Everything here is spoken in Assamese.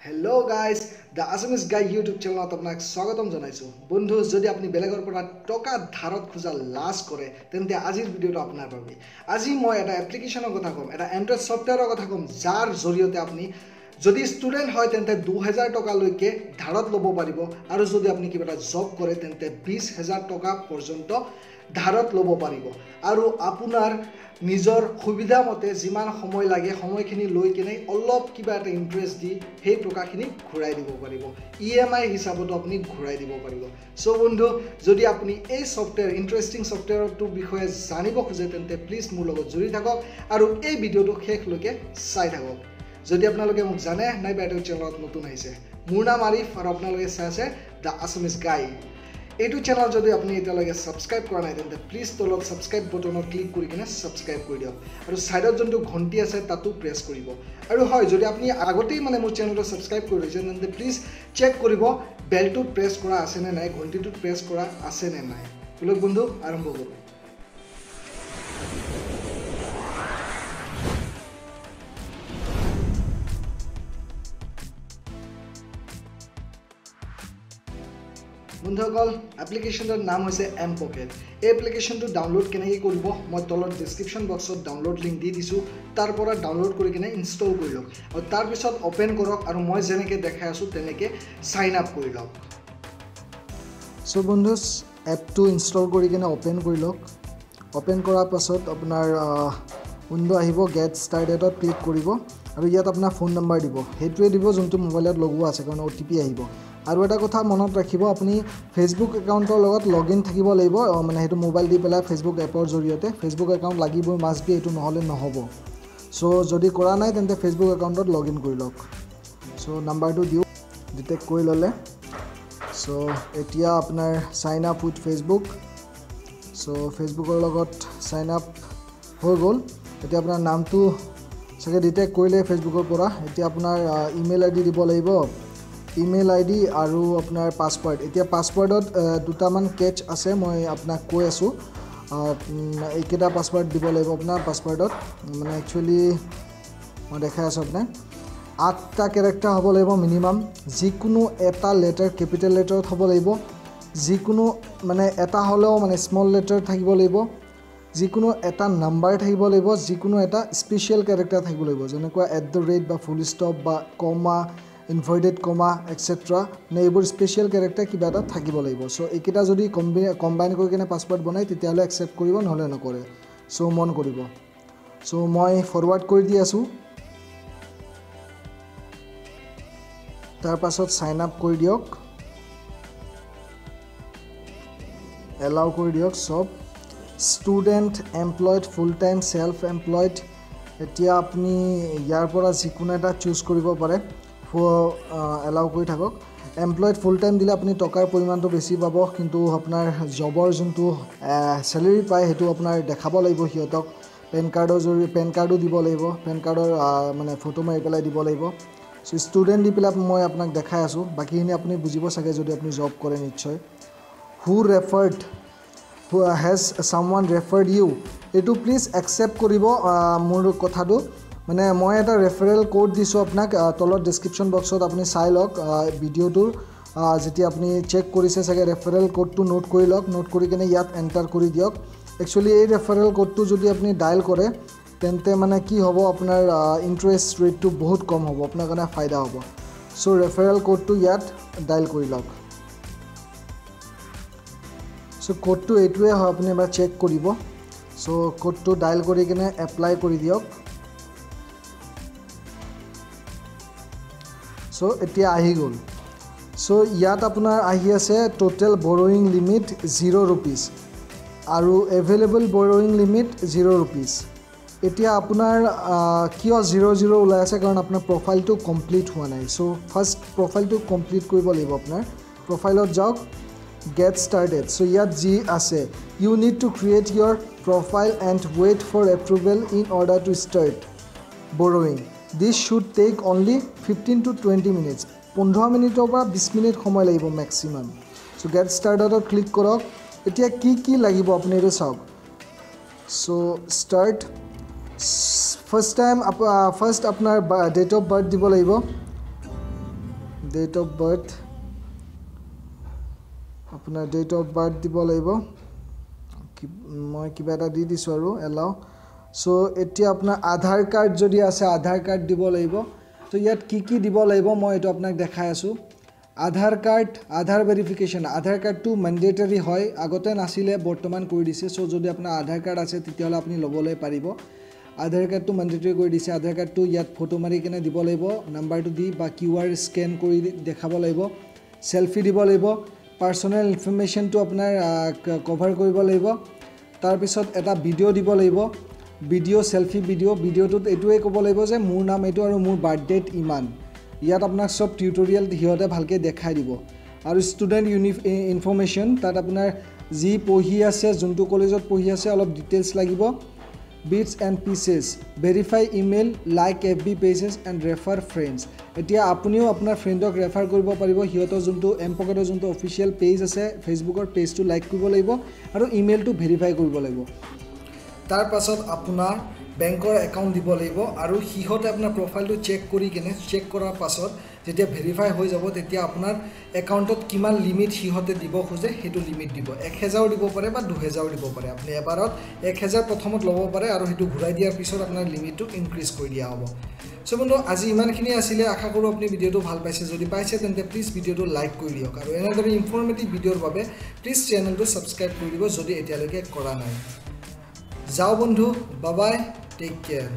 Hello guys, the Assamese Guy YouTube channel আপোনাক স্বাগতম জনাইছো। বন্ধু যদি আপুনি বেলেগৰ পৰা টকা ধাৰত খোজা লাজ কৰে তেন্তে আজিৰ ভিডিওটো আপোনাৰ বাবে। আজি মই এটা এপ্লিকেশনৰ কথা কম, এটা এন্ড্ৰইড সফটওয়্যাৰৰ কথা কম যাৰ জৰিয়তে আপুনি যদি ষ্টুডেন্ট হয় তেন্তে 2000 টকা লৈকে ধাৰত ল'ব পাৰিব আৰু যদি আপুনি কিবা এটা জব কৰে তেন্তে 20000 টকা পৰ্যন্ত ধাৰত ল'ব পাৰিব আৰু আপোনাৰ নিজৰ সুবিধা মতে যিমান সময় লাগে সময়খিনি লৈ কিনে অলপ কিবা এটা ইন্টাৰেষ্ট দি সেই টকাখিনি ঘূৰাই দিব পাৰিব। EMI হিচাপতো আপুনি ঘূৰাই দিব পাৰিব। সো বন্ধু যদি আপুনি এই সফটওয়্যাৰ ইন্টাৰেষ্টিং সফটওয়্যাৰটোৰ বিষয়ে জানিব খোজে তেন্তে প্লিজ মোৰ লগত জড়ি থাকক আৰু এই ভিডিওটো শেষলৈকে চাই থাকক। যদি আপোনালোকে মোক জানে নাইবা এইটো চেনেলত নতুন আহিছে, মোৰ নাম আৰিফ আৰু আপোনালোকে চাই আছে দ্য আছামিজ গাই। এইটো চেনেল যদি আপুনি এতিয়ালৈকে সাবস্ক্ৰাইব কৰা নাই তেন্তে প্লিজ তলত সাবস্ক্ৰাইব বটনত ক্লিক কৰি কিনে সাবস্ক্ৰাইব কৰি দিয়ক আৰু সাইডত যোনটো ঘণ্টি আছে তাতো প্ৰেছ কৰিব। আৰু হয় যদি আপুনি আগতেই মোৰ চেনেলটো সাবস্ক্ৰাইব কৰি লৈছে তেন্তে প্লিজ চেক কৰিব বেলটো প্ৰেছ কৰা আছে নে নাই, ঘণ্টিটো প্ৰেছ কৰা আছে নে নাই। বলক বন্ধু আৰম্ভ কৰোঁ। বন্ধুসকল এপ্লিকেশনটোৰ নাম হৈছে এম পকেট। এই এপ্লিকেশনটো ডাউনলোড কেনেকৈ কৰিব মই তলত ডেছক্ৰিপশ্যন বক্সত ডাউনলোড লিংক দি দিছোঁ, তাৰ পৰা ডাউনলোড কৰি কিনে ইনষ্টল কৰি লওক আৰু তাৰপিছত অপেন কৰক আৰু মই যেনেকৈ দেখাই আছোঁ তেনেকৈ চাইন আপ কৰি লওক। চ' বন্ধু এপটো ইনষ্টল কৰি কিনে অপেন কৰি লওক। অপেন কৰাৰ পাছত আপোনাৰ উইণ্ডো আহিব, গেট ষ্টাৰ্টেডত ক্লিক কৰিব আৰু ইয়াত আপোনাৰ ফোন নম্বৰ দিব, সেইটোৱে দিব যোনটো মোবাইলত লগোৱা আছে কাৰণ OTP আহিব। আৰু এটা কথা মনত ৰাখিব, আপুনি ফেচবুক একাউণ্টৰ লগত লগ ইন থাকিব লাগিব, সেইটো মোবাইল দি পেলাই ফেচবুক এপৰ জৰিয়তে ফেচবুক একাউণ্ট লাগিবই, মাষ্ট বি, এইটো নহ'লে নহ'ব। চ' যদি কৰা নাই তেন্তে ফেচবুক একাউণ্টত লগ ইন কৰি লওক। চ' নাম্বাৰটো দিওঁ, ডিটেক্ট কৰি ল'লে। চ' এতিয়া আপোনাৰ চাইন আপ উইথ ফেচবুক। চ' ফেচবুকৰ লগত চাইন আপ হৈ গ'ল। এতিয়া আপোনাৰ নামটো চাগে ডিটেক্ট কৰিলে ফেচবুকৰ পৰা। এতিয়া আপোনাৰ ইমেইল ID দিব লাগিব, ইমেইল ID আৰু আপোনাৰ পাছৱৰ্ড। এতিয়া পাছৱৰ্ডত দুটামান কেচ আছে, মই আপোনাক কৈ আছোঁ। এইকেইটা পাছৱৰ্ড দিব লাগিব আপোনাৰ পাছৱৰ্ডত, একচুৱেলি মই দেখাই আছোঁ আপোনাক। 8টা কেৰেক্টাৰ হ'ব লাগিব মিনিমাম, যিকোনো এটা লেটাৰ কেপিটেল লেটাৰত হ'ব লাগিব, যিকোনো এটা হ'লেও স্মল লেটাৰ থাকিব লাগিব, যিকোনো এটা নাম্বাৰ থাকিব লাগিব, যিকোনো এটা স্পেচিয়েল কেৰেক্টাৰ থাকিব লাগিব, যেনেকুৱা @ বা ফুল ষ্টপ বা কমা, ইনভাৰ্টেড কমা এক্সেট্ৰা, এইবোৰ স্পেচিয়েল কেৰেক্টাৰ কিবা এটা থাকিব লাগিব। চ' এইকেইটা যদি কম্বাইন কৰি কিনে পাছৱৰ্ড বনায় তেতিয়াহ'লে একচেপ্ট কৰিব, নহ'লে নকৰে। চ' মন কৰিব। চ' মই ফৰৱাৰ্ড কৰি দি আছোঁ। তাৰ পাছত চাইন আপ কৰি দিয়ক, এলাউ কৰি দিয়ক চব। Student, employed, full time, self employed. এতিয়া আপুনি ইয়াৰ পৰা যিকোনো এটা চুজ কৰিব পাৰে, এলাউ কৰি থাকক। এমপ্লয়ড ফুল টাইম দিলে আপুনি টকাৰ পৰিমাণটো বেছি পাব, কিন্তু আপোনাৰ জবৰ যোনটো চেলেৰি পায় সেইটো আপোনাৰ দেখাব লাগিব সিহঁতক। পেন কাৰ্ডো দিব লাগিব, পেন কাৰ্ডৰ ফটো মাৰি পেলাই দিব লাগিব। চ' ষ্টুডেণ্ট দি পেলাই মই আপোনাক দেখাই আছোঁ, বাকীখিনি আপুনি বুজিব চাগে যদি আপুনি জব কৰে নিশ্চয়। হু হেজ ছামৱান ৰেফাৰ্ড ইউ, এইটো প্লিজ একচেপ্ট কৰিব মোৰ কথাটো। মই এটা ৰেফাৰেল কোড দিছোঁ আপোনাক, তলত ডেছক্ৰিপশ্যন বক্সত আপুনি চাই লওক ভিডিঅ'টোৰ। যেতিয়া আপুনি চেক কৰিছে চাগে ৰেফাৰেল কোডটো নোট কৰি লওক, নোট কৰি কিনে ইয়াত এণ্টাৰ কৰি দিয়ক। একচুৱেলি এই ৰেফাৰেল কোডটো যদি আপুনি ডায়েল কৰে তেন্তে কি হ'ব, আপোনাৰ ইণ্টাৰেষ্ট ৰেটটো বহুত কম হ'ব, আপোনাৰ কাৰণে ফাইদা হ'ব। চ' ৰেফাৰেল কোডটো ইয়াত ডায়েল কৰি লওক। চ' কোডটো এইটোৱে হয়, আপুনি এবাৰ চেক কৰিব। চ' কোডটো ডায়েল কৰি কিনে এপ্লাই কৰি দিয়ক। চ' এতিয়া আহি গ'ল। চ' ইয়াত আপোনাৰ আহি আছে টোটেল বৰ'য়িং লিমিট 0 rupees আৰু এভেইলেবল বৰ'য়িং লিমিট 0 rupees। এতিয়া আপোনাৰ কিয় 0 ওলাই আছে, কাৰণ আপোনাৰ প্ৰফাইলটো কমপ্লিট হোৱা নাই। চ' ফাৰ্ষ্ট প্ৰফাইলটো কমপ্লিট কৰিব লাগিব। আপোনাৰ প্ৰফাইলত যাওক, গেট ষ্টাৰ্টেড। চ' ইয়াত যি আছে, you need to create your profile and wait for approval in order to start borrowing. This should take only 15 to 20 minutes। 15 মিনিটৰ পৰা 20 মিনিট সময় লাগিব মেক্সিমাম। চ' গেট ষ্টাৰ্টেডত ক্লিক কৰক। এতিয়া কি লাগিব আপুনি এইটো চাওক। চ' ষ্টাৰ্ট ফাৰ্ষ্ট আপোনাৰ ডেট অফ বাৰ্থ দিব লাগিব ডেট অফ বাৰ্থ আপোনাৰ ডেট অফ বাৰ্থ দিব লাগিব মই কিবা এটা দি দিছোঁ আৰু এলাও সো এতিয়া আপোনাৰ আধাৰ কাৰ্ড যদি আছে আধাৰ কাৰ্ড দিব লাগিব তো ইয়াত কি দিব লাগিব মই এটো আপোনাক দেখাই আছোঁ আধাৰ কাৰ্ড আধাৰ ভেৰিফিকেশ্যন আধাৰ কাৰ্ডটো ম্যান্ডেটৰী হয় আগতে নাছিলে বৰ্তমান কৰি দিছে সো যদি আপোনাৰ আধাৰ কাৰ্ড আছে তেতিয়াহলে আপুনি ল'বলৈ পাৰিব আধাৰ কাৰ্ডটো ম্যান্ডেটৰী কৰি দিছে আধাৰ কাৰ্ডটো ইয়াত ফটো মাৰি কেনে দিব লাগিব নাম্বাৰটো দি বা কিউআৰ স্ক্যান কৰি দেখাব লাগিব সেলফি দিব লাগিব পাৰ্সোনেল ইনফৰমেশনটো আপোনাৰ কভাৰ কৰিব লাগিব তাৰ পিছত এটা ভিডিও দিব লাগিব ভিডিও সেলফি ভিডিওটোত এটোৱে ক'ব লাগিব যে মোৰ নাম এটো আৰু মোৰ বাৰ্থডেট ইমান ইয়াত আপোনাক সব টিউটোৰিয়েল হিয়তে ভালকে দেখাই দিব আৰু ষ্টুডেন্ট ইনফৰমেশন তাত আপোনাৰ যি পঢ়ি আছে যোনটো কলেজত পঢ়ি আছে অলপ ডিটেইলছ লাগিব bits and pieces verify email like fb pages and refer friends এতিয়া আপুনিও আপোনাৰ ফ্ৰেণ্ডক ৰেফাৰ কৰিব পাৰিব হিয়তৰ যোনটো এমপকেটৰ যোনটো অফিচিয়েল পেজ আছে ফেসবুকৰ পেজটো লাইক কৰিব লাগিব আৰু ইমেইলটো ভেৰিফাই কৰিব লাগিব তাৰ পাছত আপোনাৰ বেংকৰ একাউণ্ট দিব লাগিব আৰু হিহতে আপোনাৰ প্ৰফাইলটো চেক কৰি কেনে চেক কৰাৰ পাছত যেতিয়া ভেৰিফাই হৈ যাব তেতিয়া আপোনাৰ একাউণ্টত কিমান লিমিট হিহতে দিব খোজে হেতু লিমিট দিব 1000 দিব পাৰে বা 2000 দিব পাৰে আপুনি এবাৰত 1000 প্ৰথমত ল'ব পাৰে আৰু হেতু ঘূৰাই দিয়াৰ পিছত আপোনাৰ লিমিটটো ইনক্ৰিজ কৰি দিয়া হ'ব সো বন্ধু আজি ইমানখিনি আছিল আশা কৰো আপুনি ভিডিওটো ভাল পাইছে যদি পাইছে তেন্তে প্লিজ ভিডিওটো লাইক কৰি দিয়ক আৰু এনেদৰে ইনফৰমেটিভ ভিডিওৰ বাবে প্লিজ চেনেলটো সাবস্ক্ৰাইব কৰি দিব যদি এতিয়ালৈকে কৰা নাই যাও বন্ধু বাই বাই টেক কেয়াৰ